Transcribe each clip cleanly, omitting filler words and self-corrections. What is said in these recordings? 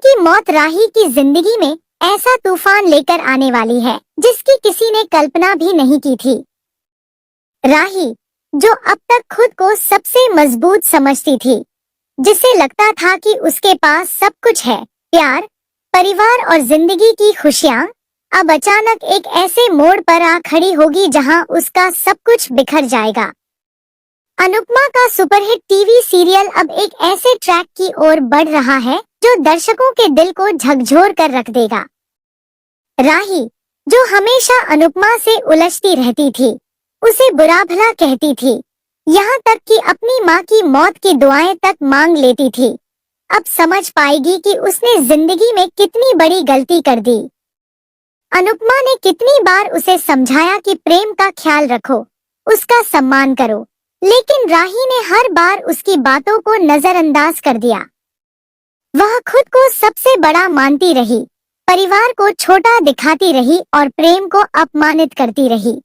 की मौत राही की जिंदगी में ऐसा तूफान लेकर आने वाली है जिसकी किसी ने कल्पना भी नहीं की थी। राही, जो अब तक खुद को सबसे मजबूत समझती थी, जिसे लगता था कि उसके पास सब कुछ है, प्यार, परिवार और जिंदगी की खुशियां, अब अचानक एक ऐसे मोड़ पर आ खड़ी होगी जहां उसका सब कुछ बिखर जाएगा। अनुपमा का सुपरहिट टीवी सीरियल अब एक ऐसे ट्रैक की ओर बढ़ रहा है जो दर्शकों के दिल को झकझोर कर रख देगा। राही, जो हमेशा अनुपमा से उलझती रहती थी, उसे बुरा भला कहती थी, यहाँ तक कि अपनी माँ की मौत की दुआएं तक मांग लेती थी, अब समझ पाएगी कि उसने जिंदगी में कितनी बड़ी गलती कर दी। अनुपमा ने कितनी बार उसे समझाया कि प्रेम का ख्याल रखो, उसका सम्मान करो, लेकिन राही ने हर बार उसकी बातों को नजरअंदाज कर दिया। वह खुद को सबसे बड़ा मानती रही, परिवार को छोटा दिखाती रही और प्रेम को अपमानित करती रही।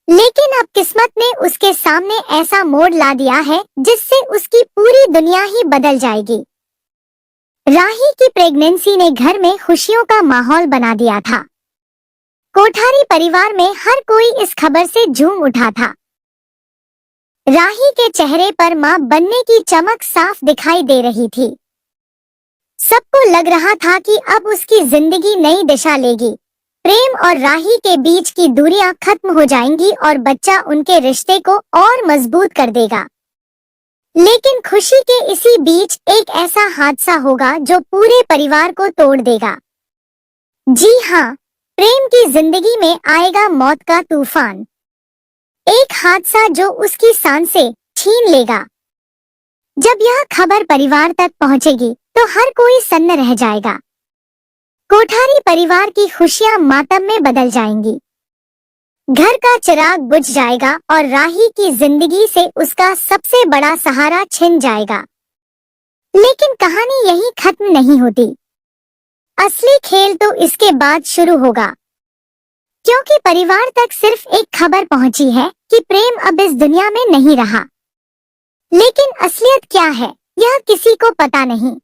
लेकिन अब किस्मत ने उसके सामने ऐसा मोड़ ला दिया है जिससे उसकी पूरी दुनिया ही बदल जाएगी। राही की प्रेगनेंसी ने घर में खुशियों का माहौल बना दिया था। कोठारी परिवार में हर कोई इस खबर से झूम उठा था। राही के चेहरे पर मां बनने की चमक साफ दिखाई दे रही थी। सबको लग रहा था कि अब उसकी जिंदगी नई दिशा लेगी। प्रेम और राही के बीच की दूरियां खत्म हो जाएंगी और बच्चा उनके रिश्ते को और मजबूत कर देगा। लेकिन खुशी के इसी बीच एक ऐसा हादसा होगा जो पूरे परिवार को तोड़ देगा। जी हाँ, प्रेम की जिंदगी में आएगा मौत का तूफान। एक हादसा जो उसकी सांसें छीन लेगा। जब यह खबर परिवार तक पहुंचेगी तो हर कोई सन्न रह जाएगा। कोठारी परिवार की खुशियां मातम में बदल जाएंगी। घर का चिराग बुझ जाएगा और राही की जिंदगी से उसका सबसे बड़ा सहारा छिन जाएगा। लेकिन कहानी यहीं खत्म नहीं होती। असली खेल तो इसके बाद शुरू होगा, क्योंकि परिवार तक सिर्फ एक खबर पहुंची है कि प्रेम अब इस दुनिया में नहीं रहा। लेकिन असलियत क्या है, यह किसी को पता नहीं।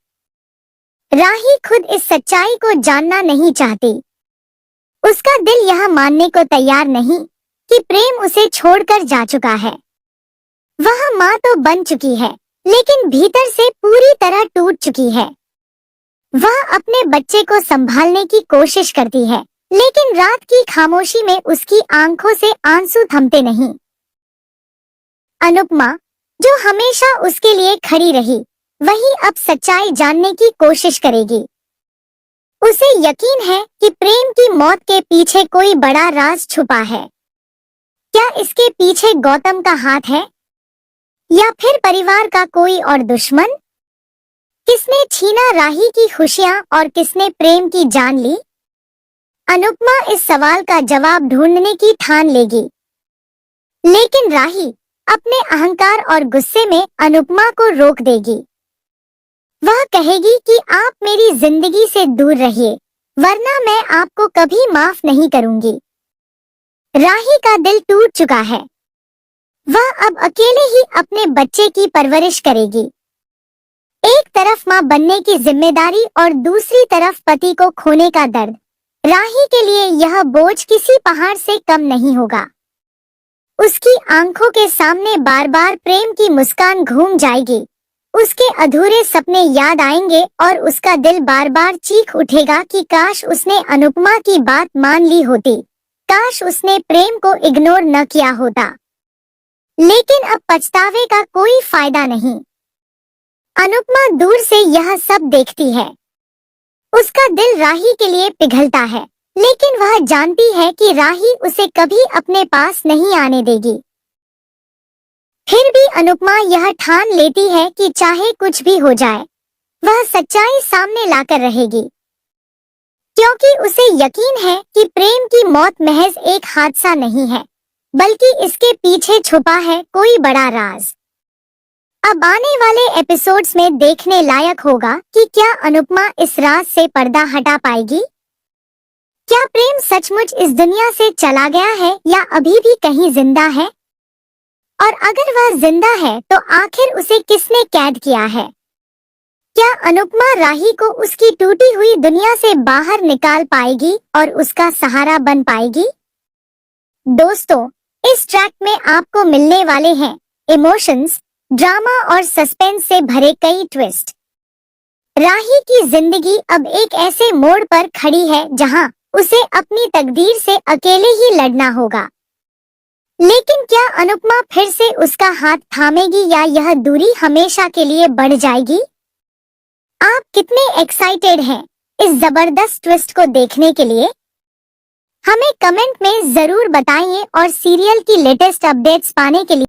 राही खुद इस सच्चाई को जानना नहीं चाहती। उसका दिल यह मानने को तैयार नहीं कि प्रेम उसे छोड़कर जा चुका है। वह माँ तो बन चुकी है, लेकिन भीतर से पूरी तरह टूट चुकी है। वह अपने बच्चे को संभालने की कोशिश करती है, लेकिन रात की खामोशी में उसकी आंखों से आंसू थमते नहीं। अनुपमा, जो हमेशा उसके लिए खड़ी रही, वही अब सच्चाई जानने की कोशिश करेगी। उसे यकीन है कि प्रेम की मौत के पीछे कोई बड़ा राज छुपा है। क्या इसके पीछे गौतम का हाथ है, या फिर परिवार का कोई और दुश्मन? किसने छीना राही की खुशियां और किसने प्रेम की जान ली? अनुपमा इस सवाल का जवाब ढूंढने की ठान लेगी। लेकिन राही अपने अहंकार और गुस्से में अनुपमा को रोक देगी। वह कहेगी कि आप मेरी जिंदगी से दूर रहिए, वरना मैं आपको कभी माफ नहीं करूंगी। राही का दिल टूट चुका है। वह अब अकेले ही अपने बच्चे की परवरिश करेगी। एक तरफ मां बनने की जिम्मेदारी और दूसरी तरफ पति को खोने का दर्द। राही के लिए यह बोझ किसी पहाड़ से कम नहीं होगा। उसकी आंखों के सामने बार बार प्रेम की मुस्कान घूम जाएगी। उसके अधूरे सपने याद आएंगे और उसका दिल बार बार चीख उठेगा कि काश उसने अनुपमा की बात मान ली होती, काश उसने प्रेम को इग्नोर न किया होता। लेकिन अब पछतावे का कोई फायदा नहीं। अनुपमा दूर से यह सब देखती है। उसका दिल राही के लिए पिघलता है, लेकिन वह जानती है कि राही उसे कभी अपने पास नहीं आने देगी। फिर भी अनुपमा यह ठान लेती है कि चाहे कुछ भी हो जाए, वह सच्चाई सामने लाकर रहेगी, क्योंकि उसे यकीन है कि प्रेम की मौत महज एक हादसा नहीं है, बल्कि इसके पीछे छुपा है कोई बड़ा राज। अब आने वाले एपिसोड्स में देखने लायक होगा कि क्या अनुपमा इस राज से पर्दा हटा पाएगी। क्या प्रेम सचमुच इस दुनिया से चला गया है या अभी भी कहीं जिंदा है? और अगर वह जिंदा है तो आखिर उसे किसने कैद किया है? क्या अनुपमा राही को उसकी टूटी हुई दुनिया से बाहर निकाल पाएगी और उसका सहारा बन पाएगी? दोस्तों, इस ट्रैक में आपको मिलने वाले हैं इमोशंस, ड्रामा और सस्पेंस से भरे कई ट्विस्ट। राही की जिंदगी अब एक ऐसे मोड़ पर खड़ी है जहां उसे अपनी तकदीर से अकेले ही लड़ना होगा। लेकिन क्या अनुपमा फिर से उसका हाथ थामेगी या यह दूरी हमेशा के लिए बढ़ जाएगी? आप कितने एक्साइटेड हैं इस जबरदस्त ट्विस्ट को देखने के लिए? हमें कमेंट में जरूर बताइए और सीरियल की लेटेस्ट अपडेट्स पाने के लिए